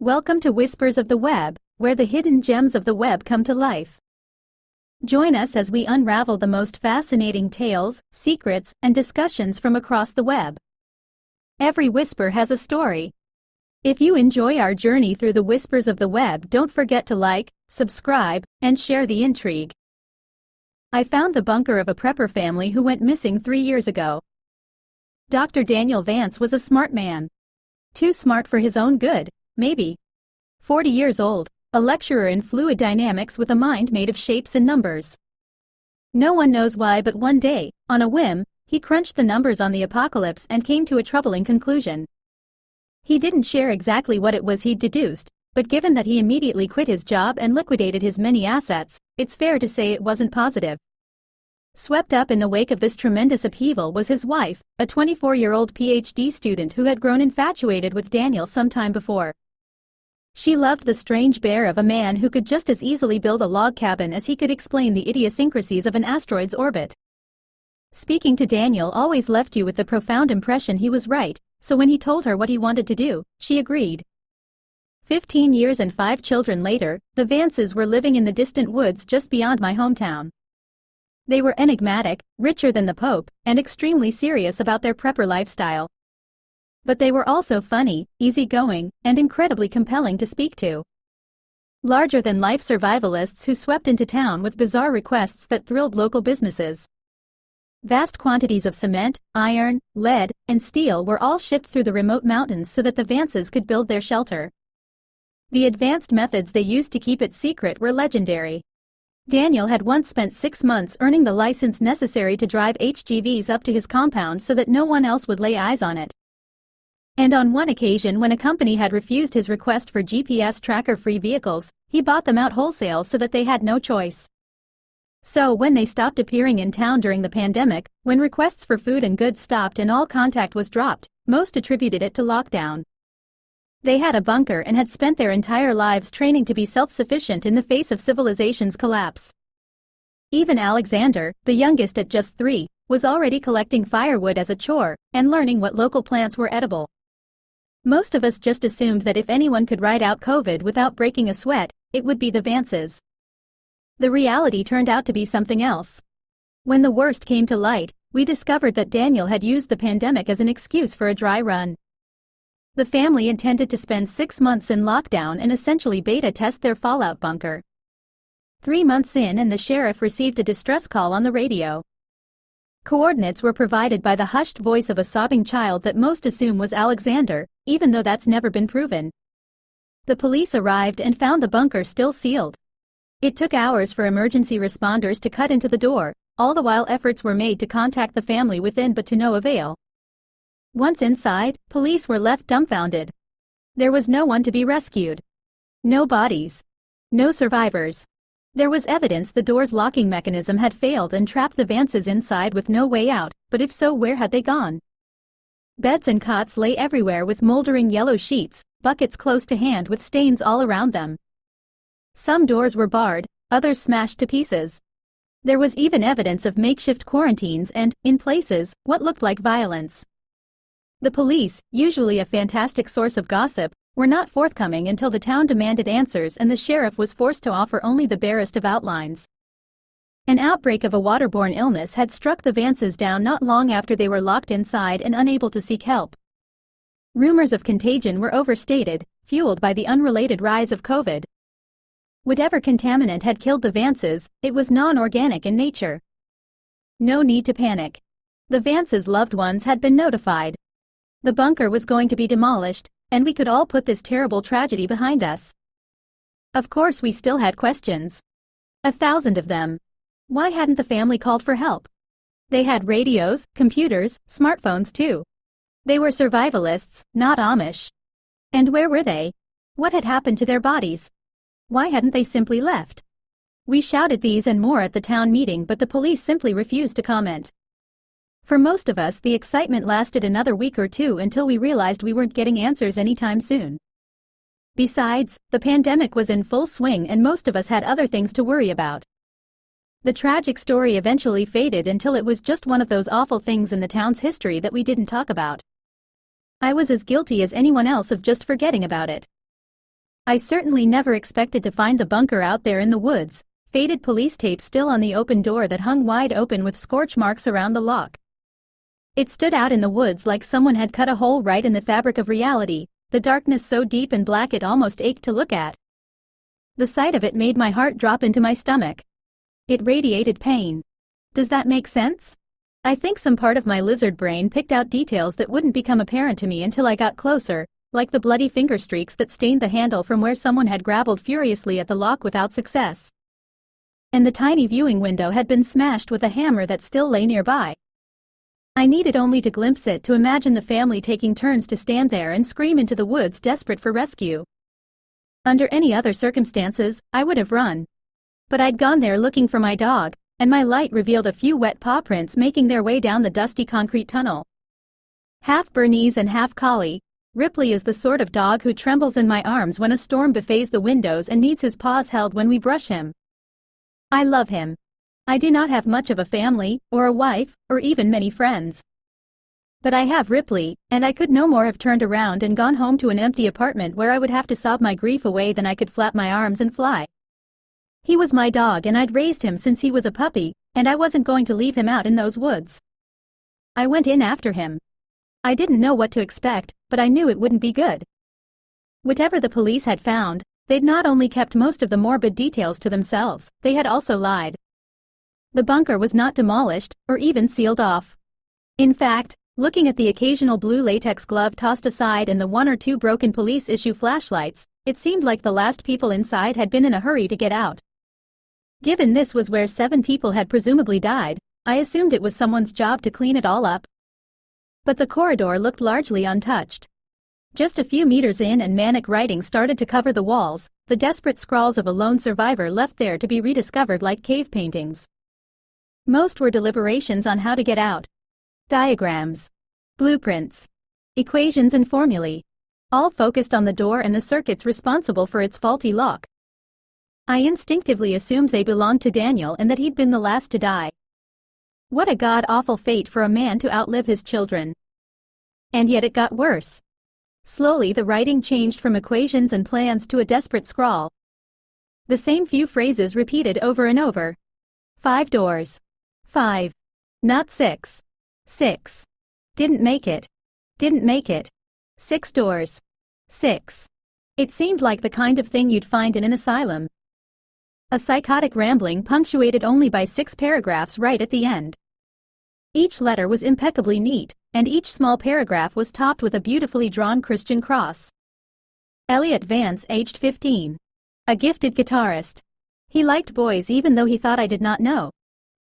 Welcome to Whispers of the Web, where the hidden gems of the web come to life. Join us as we unravel the most fascinating tales, secrets, and discussions from across the web. Every whisper has a story. If you enjoy our journey through the whispers of the web, don't forget to like, subscribe, and share the intrigue. I found the bunker of a prepper family who went missing 3 years ago. Dr. Daniel Vance was a smart man. Too smart for his own good, maybe. 40 years old, a lecturer in fluid dynamics with a mind made of shapes and numbers. No one knows why, but one day, on a whim, he crunched the numbers on the apocalypse and came to a troubling conclusion. He didn't share exactly what it was he'd deduced, but given that he immediately quit his job and liquidated his many assets, it's fair to say it wasn't positive. Swept up in the wake of this tremendous upheaval was his wife, a 24-year-old PhD student who had grown infatuated with Daniel some time before. She loved the strange bear of a man who could just as easily build a log cabin as he could explain the idiosyncrasies of an asteroid's orbit. Speaking to Daniel always left you with the profound impression he was right, so when he told her what he wanted to do, she agreed. 15 years and 5 children later, the Vances were living in the distant woods just beyond my hometown. They were enigmatic, richer than the Pope, and extremely serious about their prepper lifestyle. But they were also funny, easygoing, and incredibly compelling to speak to. Larger-than-life survivalists who swept into town with bizarre requests that thrilled local businesses. Vast quantities of cement, iron, lead, and steel were all shipped through the remote mountains so that the Vances could build their shelter. The advanced methods they used to keep it secret were legendary. Daniel had once spent 6 months earning the license necessary to drive HGVs up to his compound so that no one else would lay eyes on it. And on one occasion, when a company had refused his request for GPS tracker-free vehicles, he bought them out wholesale so that they had no choice. So when they stopped appearing in town during the pandemic, when requests for food and goods stopped and all contact was dropped, most attributed it to lockdown. They had a bunker and had spent their entire lives training to be self-sufficient in the face of civilization's collapse. Even Alexander, the youngest at just 3, was already collecting firewood as a chore and learning what local plants were edible. Most of us just assumed that if anyone could ride out COVID without breaking a sweat, it would be the Vances. The reality turned out to be something else. When the worst came to light, we discovered that Daniel had used the pandemic as an excuse for a dry run. The family intended to spend 6 months in lockdown and essentially beta test their fallout bunker. 3 months in, and the sheriff received a distress call on the radio. Coordinates were provided by the hushed voice of a sobbing child that most assume was Alexander, even though that's never been proven. The police arrived and found the bunker still sealed. It took hours for emergency responders to cut into the door, all the while efforts were made to contact the family within, but to no avail. Once inside, police were left dumbfounded. There was no one to be rescued. No bodies. No survivors. There was evidence the door's locking mechanism had failed and trapped the Vances inside with no way out, but if so, where had they gone? Beds and cots lay everywhere with moldering yellow sheets, buckets close to hand with stains all around them. Some doors were barred, others smashed to pieces. There was even evidence of makeshift quarantines and, in places, what looked like violence. The police, usually a fantastic source of gossip, were not forthcoming until the town demanded answers and the sheriff was forced to offer only the barest of outlines. An outbreak of a waterborne illness had struck the Vances down not long after they were locked inside and unable to seek help. Rumors of contagion were overstated, fueled by the unrelated rise of COVID. Whatever contaminant had killed the Vances, it was non-organic in nature. No need to panic. The Vances' loved ones had been notified. The bunker was going to be demolished, and we could all put this terrible tragedy behind us. Of course, we still had questions. 1,000 of them. Why hadn't the family called for help? They had radios, computers, smartphones too. They were survivalists, not Amish. And where were they? What had happened to their bodies? Why hadn't they simply left? We shouted these and more at the town meeting, but the police simply refused to comment. For most of us, the excitement lasted another week or two until we realized we weren't getting answers anytime soon. Besides, the pandemic was in full swing and most of us had other things to worry about. The tragic story eventually faded until it was just one of those awful things in the town's history that we didn't talk about. I was as guilty as anyone else of just forgetting about it. I certainly never expected to find the bunker out there in the woods, faded police tape still on the open door that hung wide open with scorch marks around the lock. It stood out in the woods like someone had cut a hole right in the fabric of reality, the darkness so deep and black it almost ached to look at. The sight of it made my heart drop into my stomach. It radiated pain. Does that make sense? I think some part of my lizard brain picked out details that wouldn't become apparent to me until I got closer, like the bloody finger streaks that stained the handle from where someone had grappled furiously at the lock without success. And the tiny viewing window had been smashed with a hammer that still lay nearby. I needed only to glimpse it to imagine the family taking turns to stand there and scream into the woods desperate for rescue. Under any other circumstances, I would have run. But I'd gone there looking for my dog, and my light revealed a few wet paw prints making their way down the dusty concrete tunnel. Half Bernese and half collie, Ripley is the sort of dog who trembles in my arms when a storm buffets the windows and needs his paws held when we brush him. I love him. I do not have much of a family, or a wife, or even many friends. But I have Ripley, and I could no more have turned around and gone home to an empty apartment where I would have to sob my grief away than I could flap my arms and fly. He was my dog and I'd raised him since he was a puppy, and I wasn't going to leave him out in those woods. I went in after him. I didn't know what to expect, but I knew it wouldn't be good. Whatever the police had found, they'd not only kept most of the morbid details to themselves, they had also lied. The bunker was not demolished, or even sealed off. In fact, looking at the occasional blue latex glove tossed aside and the one or two broken police-issue flashlights, it seemed like the last people inside had been in a hurry to get out. Given this was where 7 people had presumably died, I assumed it was someone's job to clean it all up. But the corridor looked largely untouched. Just a few meters in and manic writing started to cover the walls, the desperate scrawls of a lone survivor left there to be rediscovered like cave paintings. Most were deliberations on how to get out. Diagrams. Blueprints. Equations and formulae. All focused on the door and the circuits responsible for its faulty lock. I instinctively assumed they belonged to Daniel and that he'd been the last to die. What a god-awful fate for a man to outlive his children. And yet it got worse. Slowly the writing changed from equations and plans to a desperate scrawl. The same few phrases repeated over and over. 5 doors. 5. Not 6. 6. Didn't make it. Didn't make it. 6 doors. 6. It seemed like the kind of thing you'd find in an asylum. A psychotic rambling punctuated only by 6 paragraphs right at the end. Each letter was impeccably neat, and each small paragraph was topped with a beautifully drawn Christian cross. Elliot Vance, aged 15. A gifted guitarist. He liked boys even though he thought I did not know.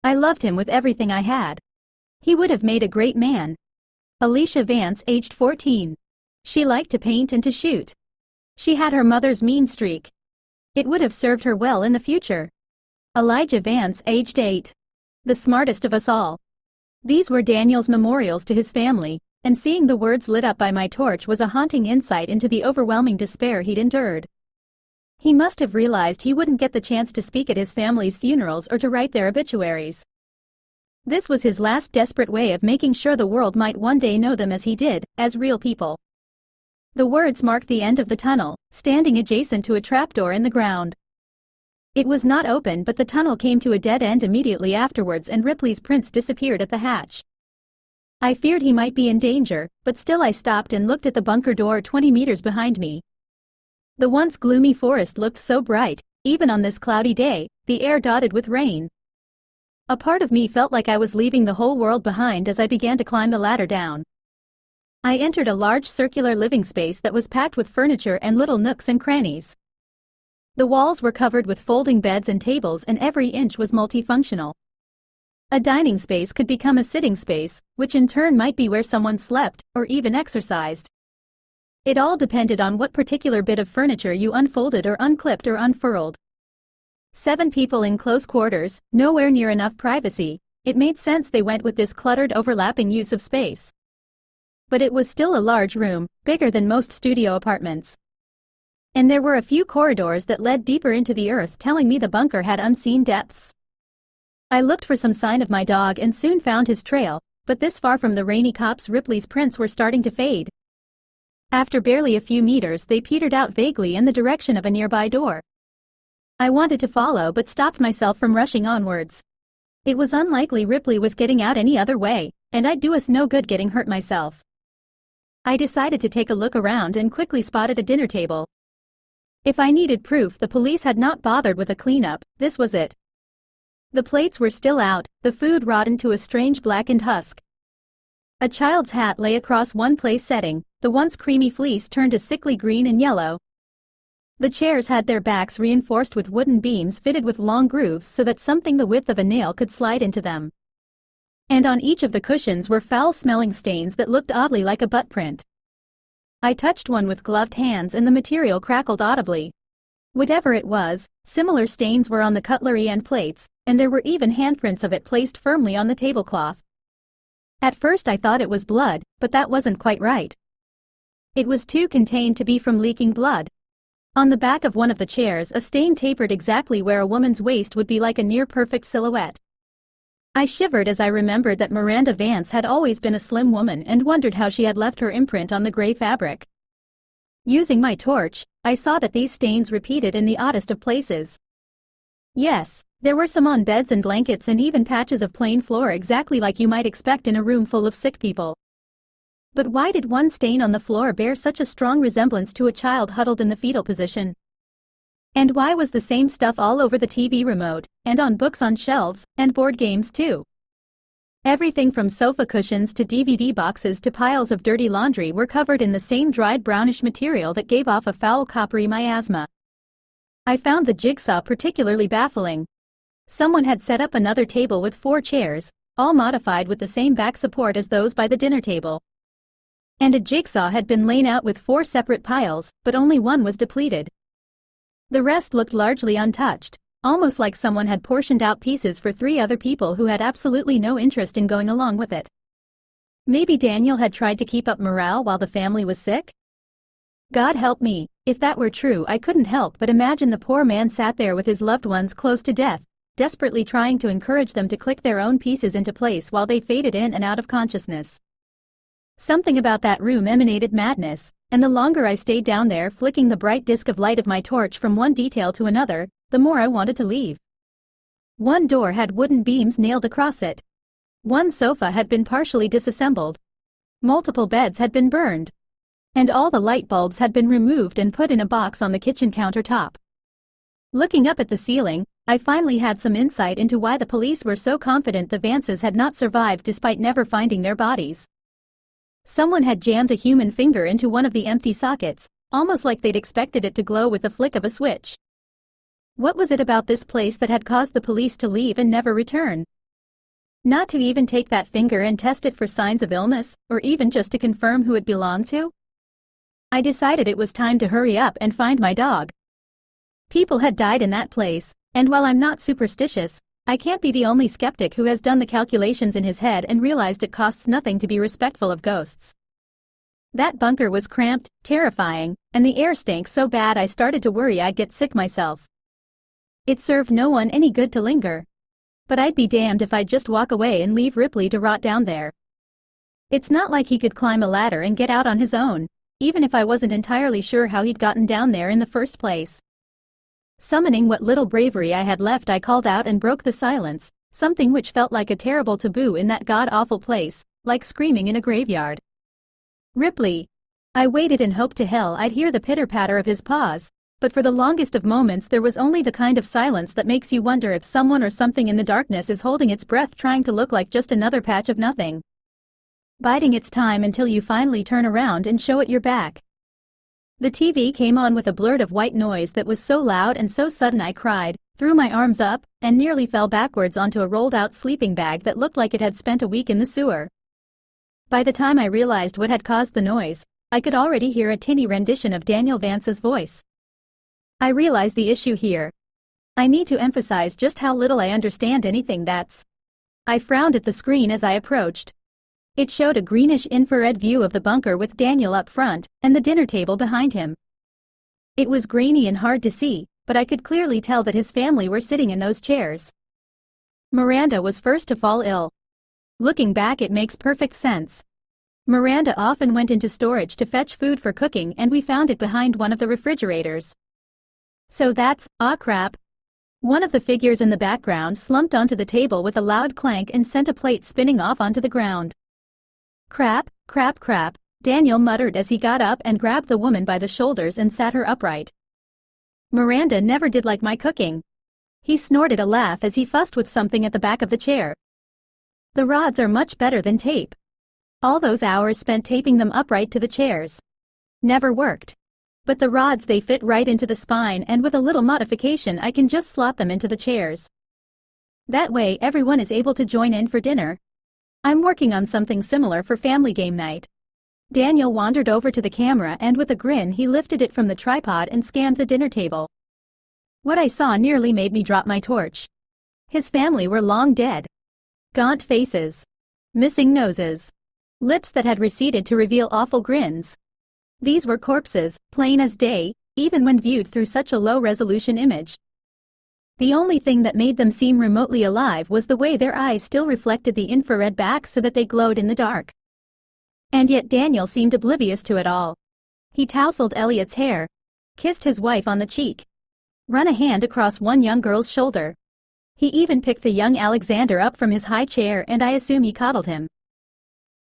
I loved him with everything I had. He would have made a great man. Alicia Vance, aged 14. She liked to paint and to shoot. She had her mother's mean streak. It would have served her well in the future. Elijah Vance, aged 8. The smartest of us all. These were Daniel's memorials to his family, and seeing the words lit up by my torch was a haunting insight into the overwhelming despair he'd endured. He must have realized he wouldn't get the chance to speak at his family's funerals or to write their obituaries. This was his last desperate way of making sure the world might one day know them as he did, as real people. The words marked the end of the tunnel, standing adjacent to a trapdoor in the ground. It was not open, but the tunnel came to a dead end immediately afterwards and Ripley's prints disappeared at the hatch. I feared he might be in danger, but still I stopped and looked at the bunker door 20 meters behind me. The once gloomy forest looked so bright, even on this cloudy day, the air dotted with rain. A part of me felt like I was leaving the whole world behind as I began to climb the ladder down. I entered a large circular living space that was packed with furniture and little nooks and crannies. The walls were covered with folding beds and tables and every inch was multifunctional. A dining space could become a sitting space, which in turn might be where someone slept, or even exercised. It all depended on what particular bit of furniture you unfolded or unclipped or unfurled. 7 people in close quarters, nowhere near enough privacy. It made sense they went with this cluttered overlapping use of space. But it was still a large room, bigger than most studio apartments. And there were a few corridors that led deeper into the earth, telling me the bunker had unseen depths. I looked for some sign of my dog and soon found his trail, but this far from the rainy copse Ripley's prints were starting to fade. After barely a few meters, they petered out vaguely in the direction of a nearby door. I wanted to follow but stopped myself from rushing onwards. It was unlikely Ripley was getting out any other way, and I'd do us no good getting hurt myself. I decided to take a look around and quickly spotted a dinner table. If I needed proof the police had not bothered with a cleanup, this was it. The plates were still out, the food rotten to a strange blackened husk. A child's hat lay across one place setting, the once creamy fleece turned a sickly green and yellow. The chairs had their backs reinforced with wooden beams fitted with long grooves so that something the width of a nail could slide into them. And on each of the cushions were foul-smelling stains that looked oddly like a butt print. I touched one with gloved hands and the material crackled audibly. Whatever it was, similar stains were on the cutlery and plates, and there were even handprints of it placed firmly on the tablecloth. At first I thought it was blood, but that wasn't quite right. It was too contained to be from leaking blood. On the back of one of the chairs a stain tapered exactly where a woman's waist would be like a near-perfect silhouette. I shivered as I remembered that Miranda Vance had always been a slim woman and wondered how she had left her imprint on the gray fabric. Using my torch, I saw that these stains repeated in the oddest of places. Yes, there were some on beds and blankets and even patches of plain floor exactly like you might expect in a room full of sick people. But why did one stain on the floor bear such a strong resemblance to a child huddled in the fetal position? And why was the same stuff all over the TV remote, and on books on shelves, and board games too? Everything from sofa cushions to DVD boxes to piles of dirty laundry were covered in the same dried brownish material that gave off a foul coppery miasma. I found the jigsaw particularly baffling. Someone had set up another table with 4 chairs, all modified with the same back support as those by the dinner table. And a jigsaw had been laid out with 4 separate piles, but only one was depleted. The rest looked largely untouched, almost like someone had portioned out pieces for 3 other people who had absolutely no interest in going along with it. Maybe Daniel had tried to keep up morale while the family was sick? God help me, if that were true I couldn't help but imagine the poor man sat there with his loved ones close to death, desperately trying to encourage them to click their own pieces into place while they faded in and out of consciousness. Something about that room emanated madness, and the longer I stayed down there flicking the bright disk of light of my torch from one detail to another, the more I wanted to leave. One door had wooden beams nailed across it. One sofa had been partially disassembled. Multiple beds had been burned. And all the light bulbs had been removed and put in a box on the kitchen countertop. Looking up at the ceiling, I finally had some insight into why the police were so confident the Vances had not survived despite never finding their bodies. Someone had jammed a human finger into one of the empty sockets, almost like they'd expected it to glow with the flick of a switch. What was it about this place that had caused the police to leave and never return? Not to even take that finger and test it for signs of illness, or even just to confirm who it belonged to? I decided it was time to hurry up and find my dog. People had died in that place, and while I'm not superstitious, I can't be the only skeptic who has done the calculations in his head and realized it costs nothing to be respectful of ghosts. That bunker was cramped, terrifying, and the air stank so bad I started to worry I'd get sick myself. It served no one any good to linger. But I'd be damned if I'd just walk away and leave Ripley to rot down there. It's not like he could climb a ladder and get out on his own, even if I wasn't entirely sure how he'd gotten down there in the first place. Summoning what little bravery I had left, I called out and broke the silence, something which felt like a terrible taboo in that god-awful place, like screaming in a graveyard. Ripley! I waited and hoped to hell I'd hear the pitter-patter of his paws, but for the longest of moments there was only the kind of silence that makes you wonder if someone or something in the darkness is holding its breath trying to look like just another patch of nothing. Biding its time until you finally turn around and show it your back. The TV came on with a blurt of white noise that was so loud and so sudden I cried, threw my arms up, and nearly fell backwards onto a rolled-out sleeping bag that looked like it had spent a week in the sewer. By the time I realized what had caused the noise, I could already hear a tinny rendition of Daniel Vance's voice. I realize the issue here. I need to emphasize just how little I understand anything that's. I frowned at the screen as I approached. It showed a greenish infrared view of the bunker with Daniel up front, and the dinner table behind him. It was grainy and hard to see, but I could clearly tell that his family were sitting in those chairs. Miranda was first to fall ill. Looking back it makes perfect sense. Miranda often went into storage to fetch food for cooking, and we found it behind one of the refrigerators. So that's, ah crap. One of the figures in the background slumped onto the table with a loud clank and sent a plate spinning off onto the ground. Crap, crap, crap, Daniel muttered as he got up and grabbed the woman by the shoulders and sat her upright. Miranda never did like my cooking. He snorted a laugh as he fussed with something at the back of the chair. The rods are much better than tape. All those hours spent taping them upright to the chairs. Never worked. But the rods, they fit right into the spine, and with a little modification I can just slot them into the chairs. That way everyone is able to join in for dinner. I'm working on something similar for family game night. Daniel wandered over to the camera and with a grin he lifted it from the tripod and scanned the dinner table. What I saw nearly made me drop my torch. His family were long dead. Gaunt faces. Missing noses. Lips that had receded to reveal awful grins. These were corpses, plain as day, even when viewed through such a low-resolution image. The only thing that made them seem remotely alive was the way their eyes still reflected the infrared back so that they glowed in the dark. And yet Daniel seemed oblivious to it all. He tousled Elliot's hair, kissed his wife on the cheek, run a hand across one young girl's shoulder. He even picked the young Alexander up from his high chair, and I assume he coddled him.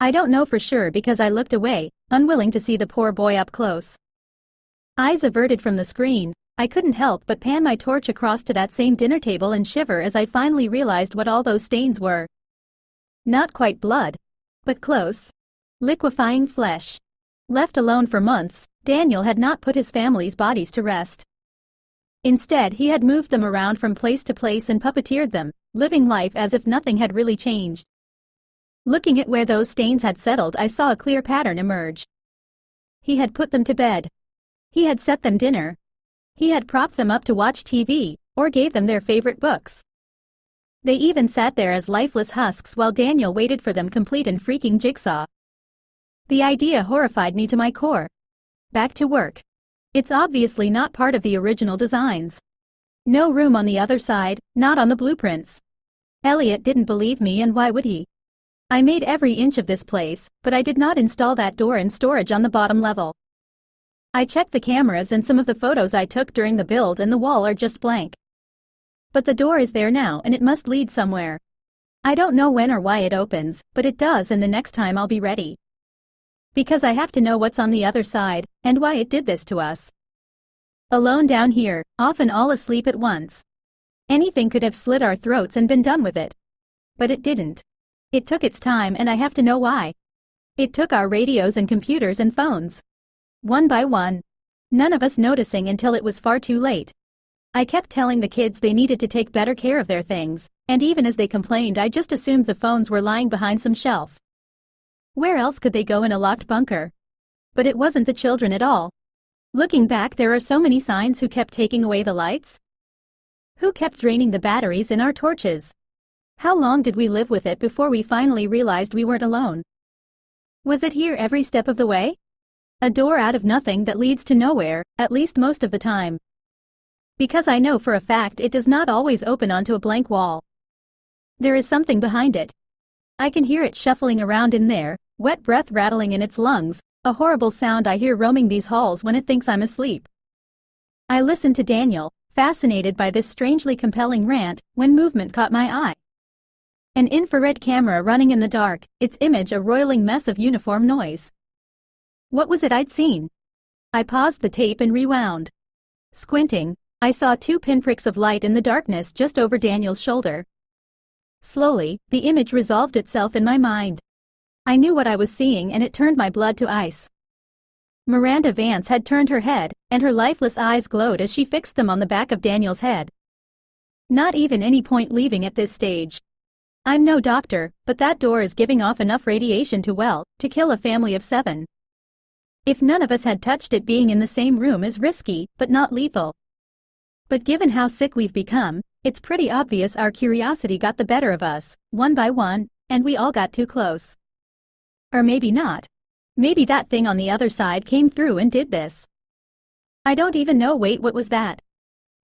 I don't know for sure because I looked away, unwilling to see the poor boy up close. Eyes averted from the screen, I couldn't help but pan my torch across to that same dinner table and shiver as I finally realized what all those stains were. Not quite blood, but close. Liquefying flesh. Left alone for months, Daniel had not put his family's bodies to rest. Instead, he had moved them around from place to place and puppeteered them, living life as if nothing had really changed. Looking at where those stains had settled, I saw a clear pattern emerge. He had put them to bed. He had set them dinner. He had propped them up to watch TV, or gave them their favorite books. They even sat there as lifeless husks while Daniel waited for them, complete and freaking jigsaw. The idea horrified me to my core. Back to work. It's obviously not part of the original designs. No room on the other side, not on the blueprints. Elliot didn't believe me, and why would he? I made every inch of this place, but I did not install that door and storage on the bottom level. I checked the cameras and some of the photos I took during the build, and the wall are just blank. But the door is there now, and it must lead somewhere. I don't know when or why it opens, but it does, and the next time I'll be ready. Because I have to know what's on the other side, and why it did this to us. Alone down here, often all asleep at once. Anything could have slit our throats and been done with it. But it didn't. It took its time, and I have to know why. It took our radios and computers and phones. One by one. None of us noticing until it was far too late. I kept telling the kids they needed to take better care of their things, and even as they complained I just assumed the phones were lying behind some shelf. Where else could they go in a locked bunker? But it wasn't the children at all. Looking back, there are so many signs. Who kept taking away the lights? Who kept draining the batteries in our torches? How long did we live with it before we finally realized we weren't alone? Was it here every step of the way? A door out of nothing that leads to nowhere, at least most of the time. Because I know for a fact it does not always open onto a blank wall. There is something behind it. I can hear it shuffling around in there, wet breath rattling in its lungs, a horrible sound I hear roaming these halls when it thinks I'm asleep. I listened to Daniel, fascinated by this strangely compelling rant, when movement caught my eye. An infrared camera running in the dark, its image a roiling mess of uniform noise. What was it I'd seen? I paused the tape and rewound. Squinting, I saw two pinpricks of light in the darkness just over Daniel's shoulder. Slowly, the image resolved itself in my mind. I knew what I was seeing, and it turned my blood to ice. Miranda Vance had turned her head, and her lifeless eyes glowed as she fixed them on the back of Daniel's head. Not even any point leaving at this stage. I'm no doctor, but that door is giving off enough radiation to kill a family of 7. If none of us had touched it, being in the same room is risky, but not lethal. But given how sick we've become, it's pretty obvious our curiosity got the better of us, one by one, and we all got too close. Or maybe not. Maybe that thing on the other side came through and did this. I don't even know. Wait, what was that?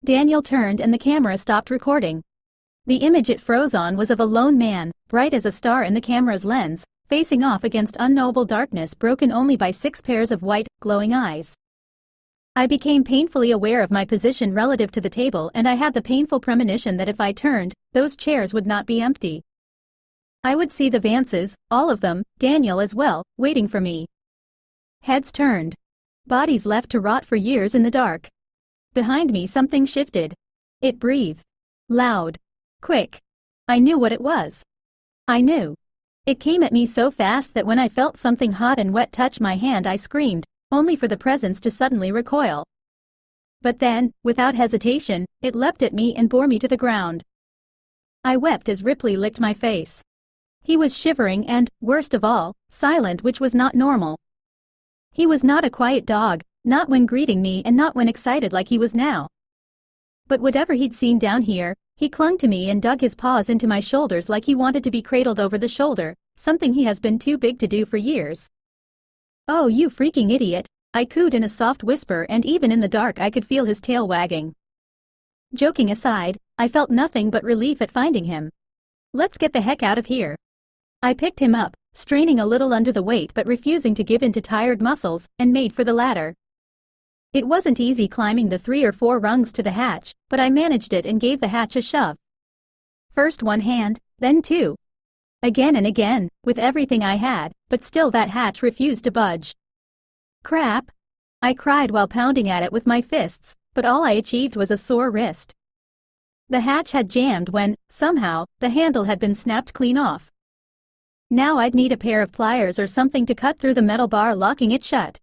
Daniel turned and the camera stopped recording. The image it froze on was of a lone man, bright as a star in the camera's lens, facing off against unknowable darkness broken only by 6 pairs of white, glowing eyes. I became painfully aware of my position relative to the table, and I had the painful premonition that if I turned, those chairs would not be empty. I would see the Vances, all of them, Daniel as well, waiting for me. Heads turned. Bodies left to rot for years in the dark. Behind me something shifted. It breathed. Loud. Quick. I knew what it was. I knew. It came at me so fast that when I felt something hot and wet touch my hand I screamed, only for the presence to suddenly recoil. But then, without hesitation, it leapt at me and bore me to the ground. I wept as Ripley licked my face. He was shivering and, worst of all, silent, which was not normal. He was not a quiet dog, not when greeting me and not when excited like he was now. But whatever he'd seen down here, he clung to me and dug his paws into my shoulders like he wanted to be cradled over the shoulder, something he has been too big to do for years. "Oh, you freaking idiot," I cooed in a soft whisper, and even in the dark I could feel his tail wagging. Joking aside, I felt nothing but relief at finding him. "Let's get the heck out of here." I picked him up, straining a little under the weight but refusing to give in to tired muscles, and made for the ladder. It wasn't easy climbing the 3 or 4 rungs to the hatch, but I managed it and gave the hatch a shove. First one hand, then 2. Again and again, with everything I had, but still that hatch refused to budge. "Crap!" I cried while pounding at it with my fists, but all I achieved was a sore wrist. The hatch had jammed when, somehow, the handle had been snapped clean off. Now I'd need a pair of pliers or something to cut through the metal bar locking it shut.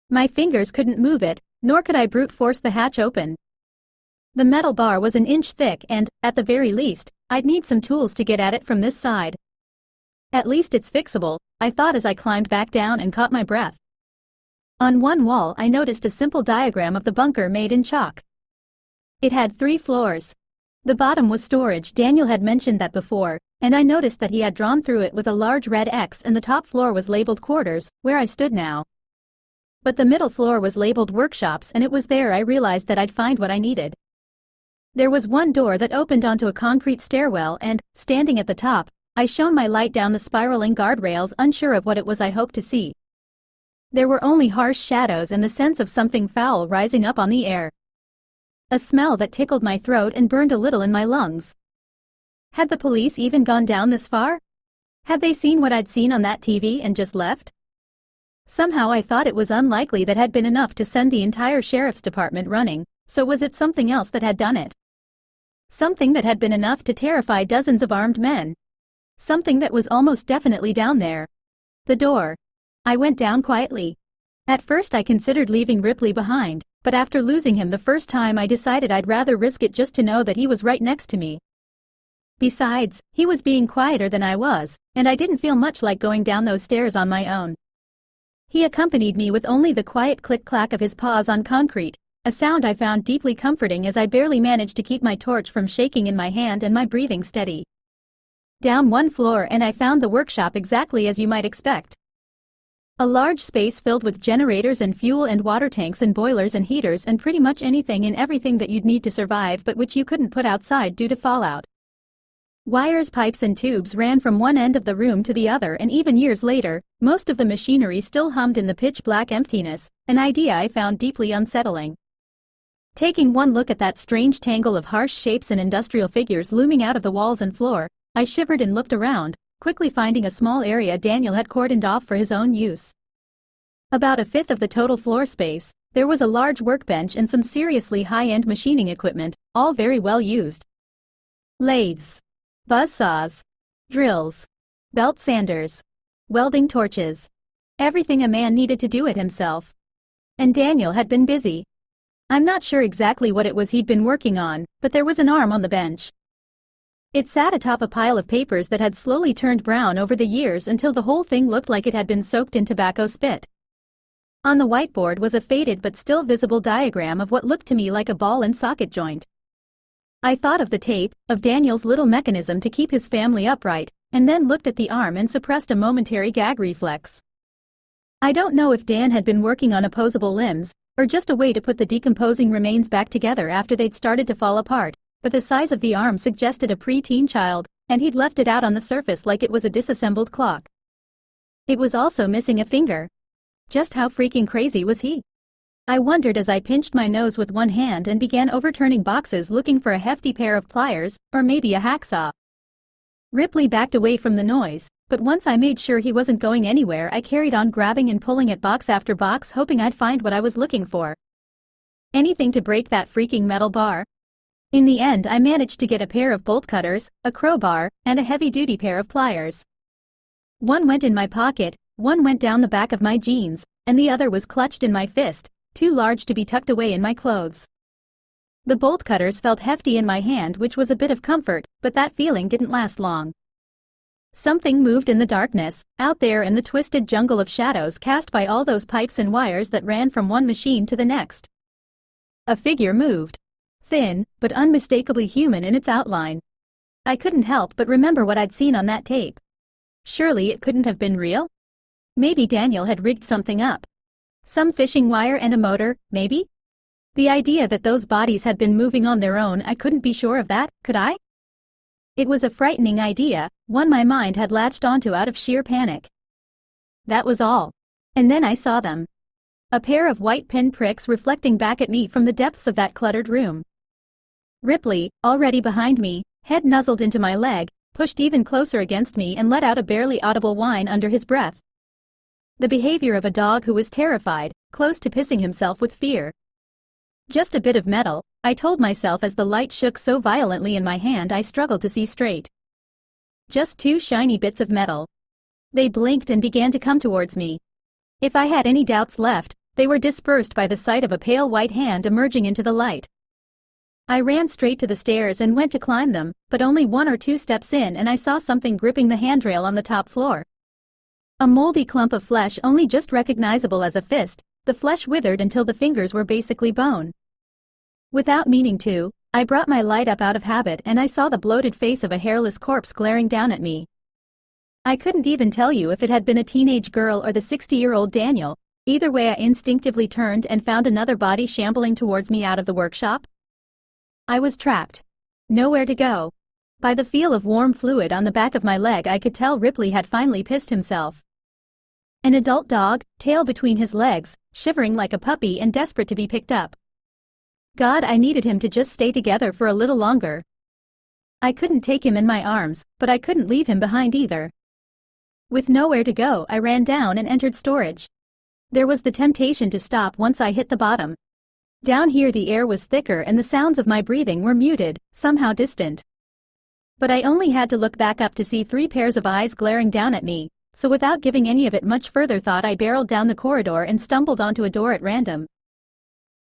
My fingers couldn't move it, nor could I brute force the hatch open. The metal bar was an inch thick and, at the very least, I'd need some tools to get at it from this side. At least it's fixable, I thought as I climbed back down and caught my breath. On one wall I noticed a simple diagram of the bunker made in chalk. It had 3 floors. The bottom was storage, Daniel had mentioned that before, and I noticed that he had drawn through it with a large red X, and the top floor was labeled quarters, where I stood now. But the middle floor was labeled workshops, and it was there I realized that I'd find what I needed. There was one door that opened onto a concrete stairwell and, standing at the top, I shone my light down the spiraling guardrails, unsure of what it was I hoped to see. There were only harsh shadows and the sense of something foul rising up on the air. A smell that tickled my throat and burned a little in my lungs. Had the police even gone down this far? Had they seen what I'd seen on that TV and just left? Somehow I thought it was unlikely that had been enough to send the entire sheriff's department running, so was it something else that had done it? Something that had been enough to terrify dozens of armed men. Something that was almost definitely down there. The door. I went down quietly. At first I considered leaving Ripley behind, but after losing him the first time I decided I'd rather risk it just to know that he was right next to me. Besides, he was being quieter than I was, and I didn't feel much like going down those stairs on my own. He accompanied me with only the quiet click-clack of his paws on concrete, a sound I found deeply comforting as I barely managed to keep my torch from shaking in my hand and my breathing steady. Down one floor and I found the workshop exactly as you might expect. A large space filled with generators and fuel and water tanks and boilers and heaters and pretty much anything and everything that you'd need to survive but which you couldn't put outside due to fallout. Wires, pipes and tubes ran from one end of the room to the other, and even years later, most of the machinery still hummed in the pitch-black emptiness, an idea I found deeply unsettling. Taking one look at that strange tangle of harsh shapes and industrial figures looming out of the walls and floor, I shivered and looked around, quickly finding a small area Daniel had cordoned off for his own use. About a fifth of the total floor space, there was a large workbench and some seriously high-end machining equipment, all very well used. Lathes. Buzzsaws, drills, belt sanders, welding torches. Everything a man needed to do it himself. And Daniel had been busy. I'm not sure exactly what it was he'd been working on, but there was an arm on the bench. It sat atop a pile of papers that had slowly turned brown over the years until the whole thing looked like it had been soaked in tobacco spit. On the whiteboard was a faded but still visible diagram of what looked to me like a ball and socket joint. I thought of the tape, of Daniel's little mechanism to keep his family upright, and then looked at the arm and suppressed a momentary gag reflex. I don't know if Dan had been working on opposable limbs, or just a way to put the decomposing remains back together after they'd started to fall apart, but the size of the arm suggested a pre-teen child, and he'd left it out on the surface like it was a disassembled clock. It was also missing a finger. Just how freaking crazy was he? I wondered as I pinched my nose with one hand and began overturning boxes looking for a hefty pair of pliers, or maybe a hacksaw. Ripley backed away from the noise, but once I made sure he wasn't going anywhere, I carried on grabbing and pulling at box after box, hoping I'd find what I was looking for. Anything to break that freaking metal bar. In the end, I managed to get a pair of bolt cutters, a crowbar, and a heavy-duty pair of pliers. One went in my pocket, one went down the back of my jeans, and the other was clutched in my fist, too large to be tucked away in my clothes. The bolt cutters felt hefty in my hand, which was a bit of comfort, but that feeling didn't last long. Something moved in the darkness, out there in the twisted jungle of shadows cast by all those pipes and wires that ran from one machine to the next. A figure moved. Thin, but unmistakably human in its outline. I couldn't help but remember what I'd seen on that tape. Surely it couldn't have been real? Maybe Daniel had rigged something up. Some fishing wire and a motor, maybe? The idea that those bodies had been moving on their own, I couldn't be sure of that, could I? It was a frightening idea, one my mind had latched onto out of sheer panic. That was all. And then I saw them. A pair of white pinpricks reflecting back at me from the depths of that cluttered room. Ripley, already behind me, head nuzzled into my leg, pushed even closer against me and let out a barely audible whine under his breath. The behavior of a dog who was terrified, close to pissing himself with fear. Just a bit of metal, I told myself as the light shook so violently in my hand I struggled to see straight. Just two shiny bits of metal. They blinked and began to come towards me. If I had any doubts left, they were dispersed by the sight of a pale white hand emerging into the light. I ran straight to the stairs and went to climb them, but only 1 or 2 steps in and I saw something gripping the handrail on the top floor. A moldy clump of flesh only just recognizable as a fist, the flesh withered until the fingers were basically bone. Without meaning to, I brought my light up out of habit and I saw the bloated face of a hairless corpse glaring down at me. I couldn't even tell you if it had been a teenage girl or the 60-year-old Daniel. Either way, I instinctively turned and found another body shambling towards me out of the workshop. I was trapped. Nowhere to go. By the feel of warm fluid on the back of my leg I could tell Ripley had finally pissed himself. An adult dog, tail between his legs, shivering like a puppy and desperate to be picked up. God, I needed him to just stay together for a little longer. I couldn't take him in my arms, but I couldn't leave him behind either. With nowhere to go, I ran down and entered storage. There was the temptation to stop once I hit the bottom. Down here the air was thicker and the sounds of my breathing were muted, somehow distant. But I only had to look back up to see 3 pairs of eyes glaring down at me, so without giving any of it much further thought I barreled down the corridor and stumbled onto a door at random.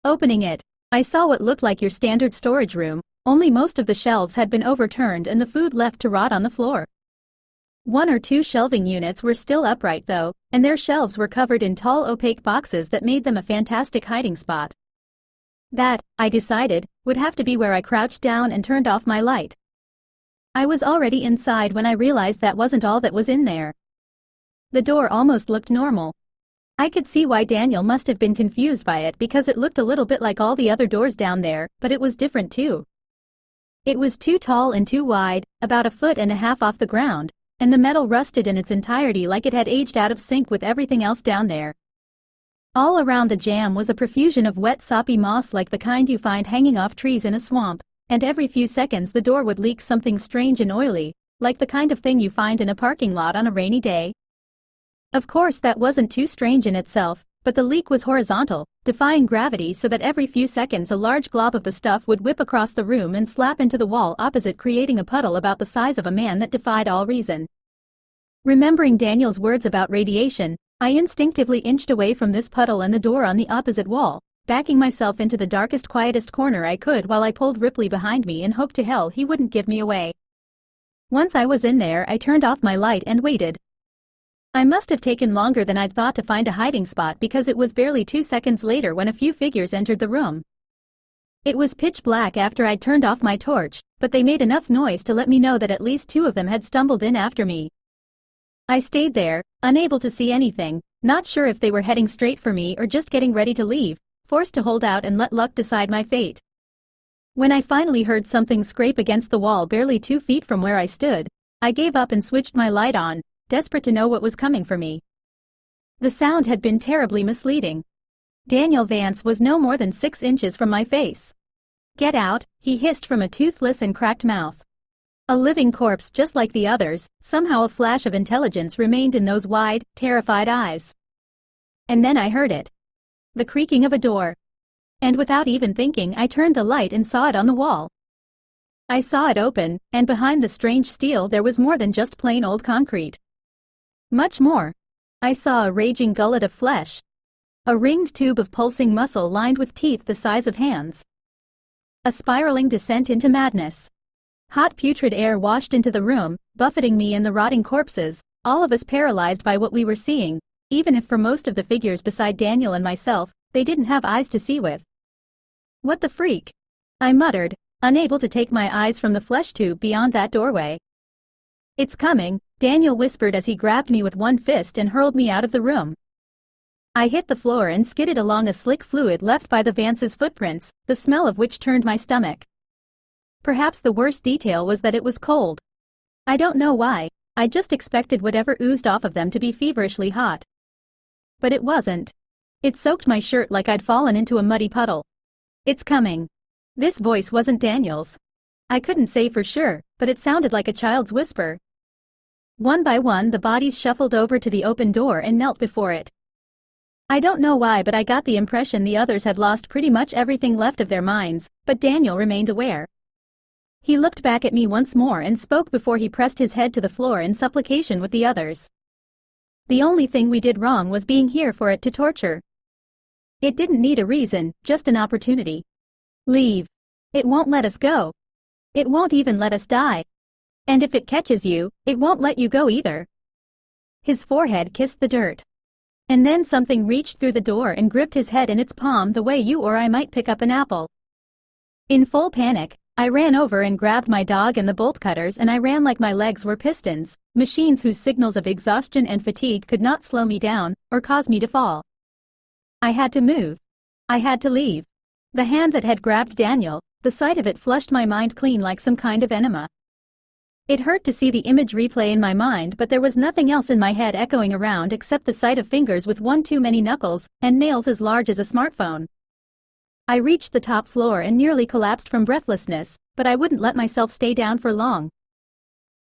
Opening it, I saw what looked like your standard storage room, only most of the shelves had been overturned and the food left to rot on the floor. 1 or 2 shelving units were still upright though, and their shelves were covered in tall opaque boxes that made them a fantastic hiding spot. That, I decided, would have to be where I crouched down and turned off my light. I was already inside when I realized that wasn't all that was in there. The door almost looked normal. I could see why Daniel must have been confused by it because it looked a little bit like all the other doors down there, but it was different too. It was too tall and too wide, about 1.5 feet off the ground, and the metal rusted in its entirety like it had aged out of sync with everything else down there. All around the jam was a profusion of wet soppy moss like the kind you find hanging off trees in a swamp, and every few seconds the door would leak something strange and oily, like the kind of thing you find in a parking lot on a rainy day. Of course that wasn't too strange in itself, but the leak was horizontal, defying gravity so that every few seconds a large glob of the stuff would whip across the room and slap into the wall opposite, creating a puddle about the size of a man that defied all reason. Remembering Daniel's words about radiation, I instinctively inched away from this puddle and the door on the opposite wall, backing myself into the darkest, quietest corner I could while I pulled Ripley behind me and hoped to hell he wouldn't give me away. Once I was in there, I turned off my light and waited. I must have taken longer than I'd thought to find a hiding spot because it was barely 2 seconds later when a few figures entered the room. It was pitch black after I'd turned off my torch, but they made enough noise to let me know that at least 2 of them had stumbled in after me. I stayed there, unable to see anything, not sure if they were heading straight for me or just getting ready to leave, forced to hold out and let luck decide my fate. When I finally heard something scrape against the wall barely 2 feet from where I stood, I gave up and switched my light on, desperate to know what was coming for me. The sound had been terribly misleading. Daniel Vance was no more than 6 inches from my face. "Get out," he hissed from a toothless and cracked mouth. A living corpse just like the others, somehow a flash of intelligence remained in those wide, terrified eyes. And then I heard it. The creaking of a door. And without even thinking, I turned the light and saw it on the wall. I saw it open, and behind the strange steel there was more than just plain old concrete. Much more. I saw a raging gullet of flesh. A ringed tube of pulsing muscle lined with teeth the size of hands. A spiraling descent into madness. Hot putrid air washed into the room, buffeting me and the rotting corpses, all of us paralyzed by what we were seeing, even if for most of the figures beside Daniel and myself, they didn't have eyes to see with. "What the freak?" I muttered, unable to take my eyes from the flesh tube beyond that doorway. "It's coming," Daniel whispered as he grabbed me with one fist and hurled me out of the room. I hit the floor and skidded along a slick fluid left by the Vance's footprints, the smell of which turned my stomach. Perhaps the worst detail was that it was cold. I don't know why, I just expected whatever oozed off of them to be feverishly hot. But it wasn't. It soaked my shirt like I'd fallen into a muddy puddle. "It's coming." This voice wasn't Daniel's. I couldn't say for sure, but it sounded like a child's whisper. One by one the bodies shuffled over to the open door and knelt before it. I don't know why, but I got the impression the others had lost pretty much everything left of their minds, but Daniel remained aware. He looked back at me once more and spoke before he pressed his head to the floor in supplication with the others. "The only thing we did wrong was being here for it to torture. It didn't need a reason, just an opportunity. Leave. It won't let us go. It won't even let us die. And if it catches you, it won't let you go either." His forehead kissed the dirt. And then something reached through the door and gripped his head in its palm the way you or I might pick up an apple. In full panic, I ran over and grabbed my dog and the bolt cutters, and I ran like my legs were pistons, machines whose signals of exhaustion and fatigue could not slow me down or cause me to fall. I had to move. I had to leave. The hand that had grabbed Daniel, the sight of it flushed my mind clean like some kind of enema. It hurt to see the image replay in my mind, but there was nothing else in my head echoing around except the sight of fingers with one too many knuckles and nails as large as a smartphone. I reached the top floor and nearly collapsed from breathlessness, but I wouldn't let myself stay down for long.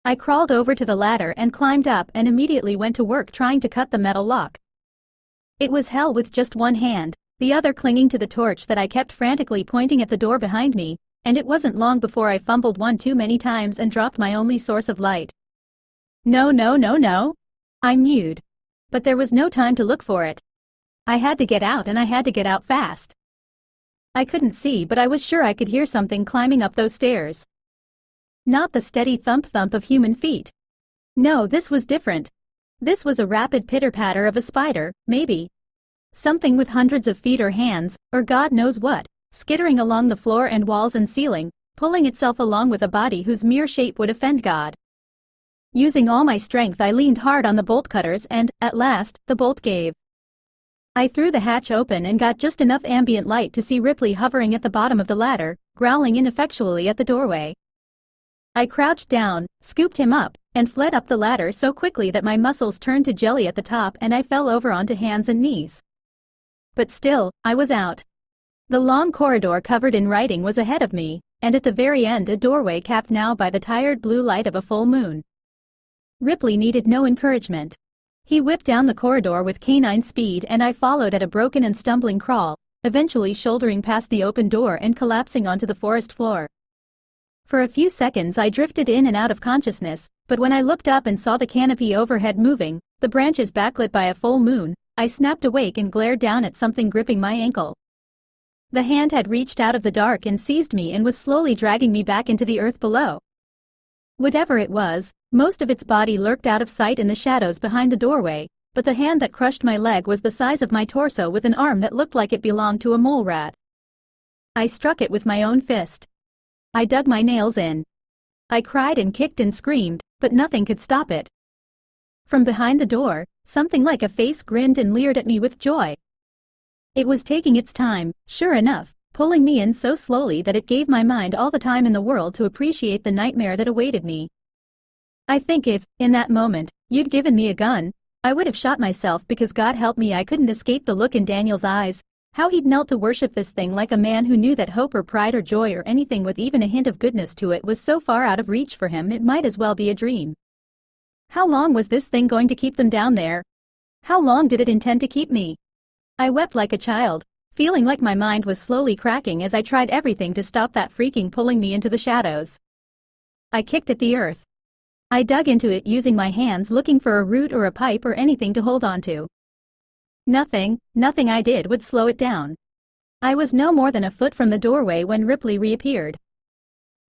I crawled over to the ladder and climbed up and immediately went to work trying to cut the metal lock. It was hell with just one hand, the other clinging to the torch that I kept frantically pointing at the door behind me, and it wasn't long before I fumbled one too many times and dropped my only source of light. "No, no, no, no!" I mewed. But there was no time to look for it. I had to get out, and I had to get out fast. I couldn't see, but I was sure I could hear something climbing up those stairs. Not the steady thump-thump of human feet. No, this was different. This was a rapid pitter-patter of a spider, maybe. Something with hundreds of feet or hands, or God knows what, skittering along the floor and walls and ceiling, pulling itself along with a body whose mere shape would offend God. Using all my strength, I leaned hard on the bolt cutters and, at last, the bolt gave. I threw the hatch open and got just enough ambient light to see Ripley hovering at the bottom of the ladder, growling ineffectually at the doorway. I crouched down, scooped him up, and fled up the ladder so quickly that my muscles turned to jelly at the top and I fell over onto hands and knees. But still, I was out. The long corridor covered in writing was ahead of me, and at the very end a doorway capped now by the tired blue light of a full moon. Ripley needed no encouragement. He whipped down the corridor with canine speed and I followed at a broken and stumbling crawl, eventually shouldering past the open door and collapsing onto the forest floor. For a few seconds I drifted in and out of consciousness, but when I looked up and saw the canopy overhead moving, the branches backlit by a full moon, I snapped awake and glared down at something gripping my ankle. The hand had reached out of the dark and seized me and was slowly dragging me back into the earth below. Whatever it was, most of its body lurked out of sight in the shadows behind the doorway, but the hand that crushed my leg was the size of my torso with an arm that looked like it belonged to a mole rat. I struck it with my own fist. I dug my nails in. I cried and kicked and screamed, but nothing could stop it. From behind the door, something like a face grinned and leered at me with joy. It was taking its time, sure enough, pulling me in so slowly that it gave my mind all the time in the world to appreciate the nightmare that awaited me. I think if, in that moment, you'd given me a gun, I would have shot myself because God help me I couldn't escape the look in Daniel's eyes. How he'd knelt to worship this thing like a man who knew that hope or pride or joy or anything with even a hint of goodness to it was so far out of reach for him it might as well be a dream. How long was this thing going to keep them down there? How long did it intend to keep me? I wept like a child, feeling like my mind was slowly cracking as I tried everything to stop that freaking pulling me into the shadows. I kicked at the earth. I dug into it using my hands looking for a root or a pipe or anything to hold on to. Nothing I did would slow it down. I was no more than a foot from the doorway when Ripley reappeared.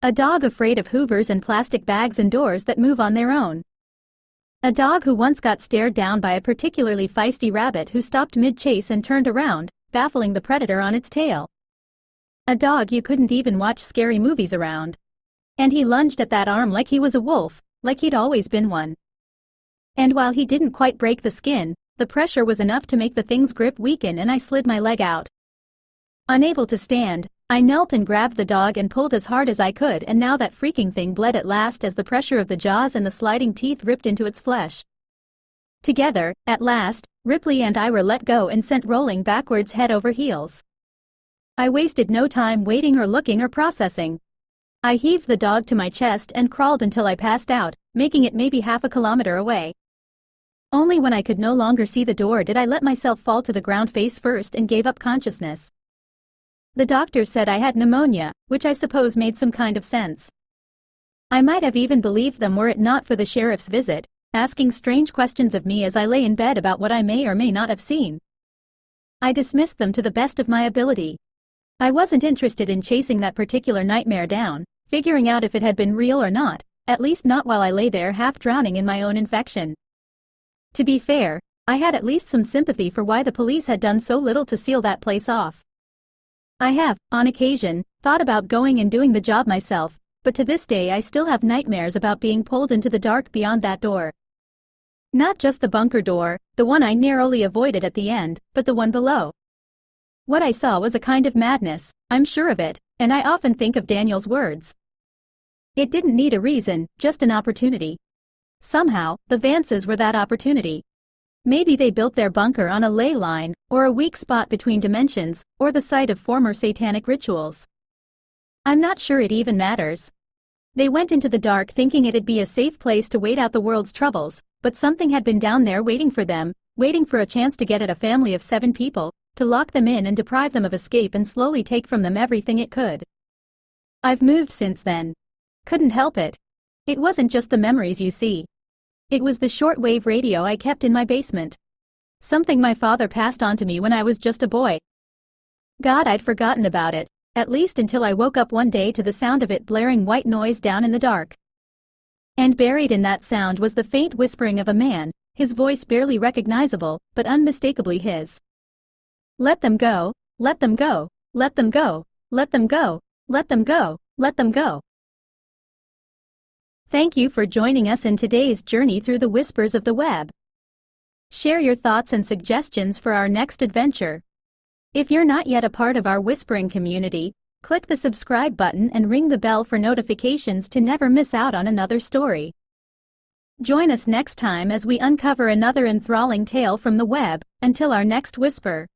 A dog afraid of hoovers and plastic bags and doors that move on their own. A dog who once got stared down by a particularly feisty rabbit who stopped mid-chase and turned around, baffling the predator on its tail. A dog you couldn't even watch scary movies around. And he lunged at that arm like he was a wolf, like he'd always been one. And while he didn't quite break the skin, the pressure was enough to make the thing's grip weaken and I slid my leg out. Unable to stand, I knelt and grabbed the dog and pulled as hard as I could and now that freaking thing bled at last as the pressure of the jaws and the sliding teeth ripped into its flesh. Together, at last, Ripley and I were let go and sent rolling backwards head over heels. I wasted no time waiting or looking or processing. I heaved the dog to my chest and crawled until I passed out, making it maybe half a kilometer away. Only when I could no longer see the door did I let myself fall to the ground face first and gave up consciousness. The doctors said I had pneumonia, which I suppose made some kind of sense. I might have even believed them were it not for the sheriff's visit, asking strange questions of me as I lay in bed about what I may or may not have seen. I dismissed them to the best of my ability. I wasn't interested in chasing that particular nightmare down, figuring out if it had been real or not, at least not while I lay there half drowning in my own infection. To be fair, I had at least some sympathy for why the police had done so little to seal that place off. I have, on occasion, thought about going and doing the job myself, but to this day I still have nightmares about being pulled into the dark beyond that door. Not just the bunker door, the one I narrowly avoided at the end, but the one below. What I saw was a kind of madness, I'm sure of it, and I often think of Daniel's words. It didn't need a reason, just an opportunity. Somehow, the Vances were that opportunity. Maybe they built their bunker on a ley line, or a weak spot between dimensions, or the site of former satanic rituals. I'm not sure it even matters. They went into the dark thinking it'd be a safe place to wait out the world's troubles, but something had been down there waiting for them, waiting for a chance to get at a family of 7 people, to lock them in and deprive them of escape and slowly take from them everything it could. I've moved since then. Couldn't help it. It wasn't just the memories you see. It was the shortwave radio I kept in my basement. Something my father passed on to me when I was just a boy. God, I'd forgotten about it, at least until I woke up one day to the sound of it blaring white noise down in the dark. And buried in that sound was the faint whispering of a man, his voice barely recognizable, but unmistakably his. Let them go, let them go, let them go, let them go, let them go, let them go. Thank you for joining us in today's journey through the whispers of the web. Share your thoughts and suggestions for our next adventure. If you're not yet a part of our whispering community, click the subscribe button and ring the bell for notifications to never miss out on another story. Join us next time as we uncover another enthralling tale from the web. Until our next whisper.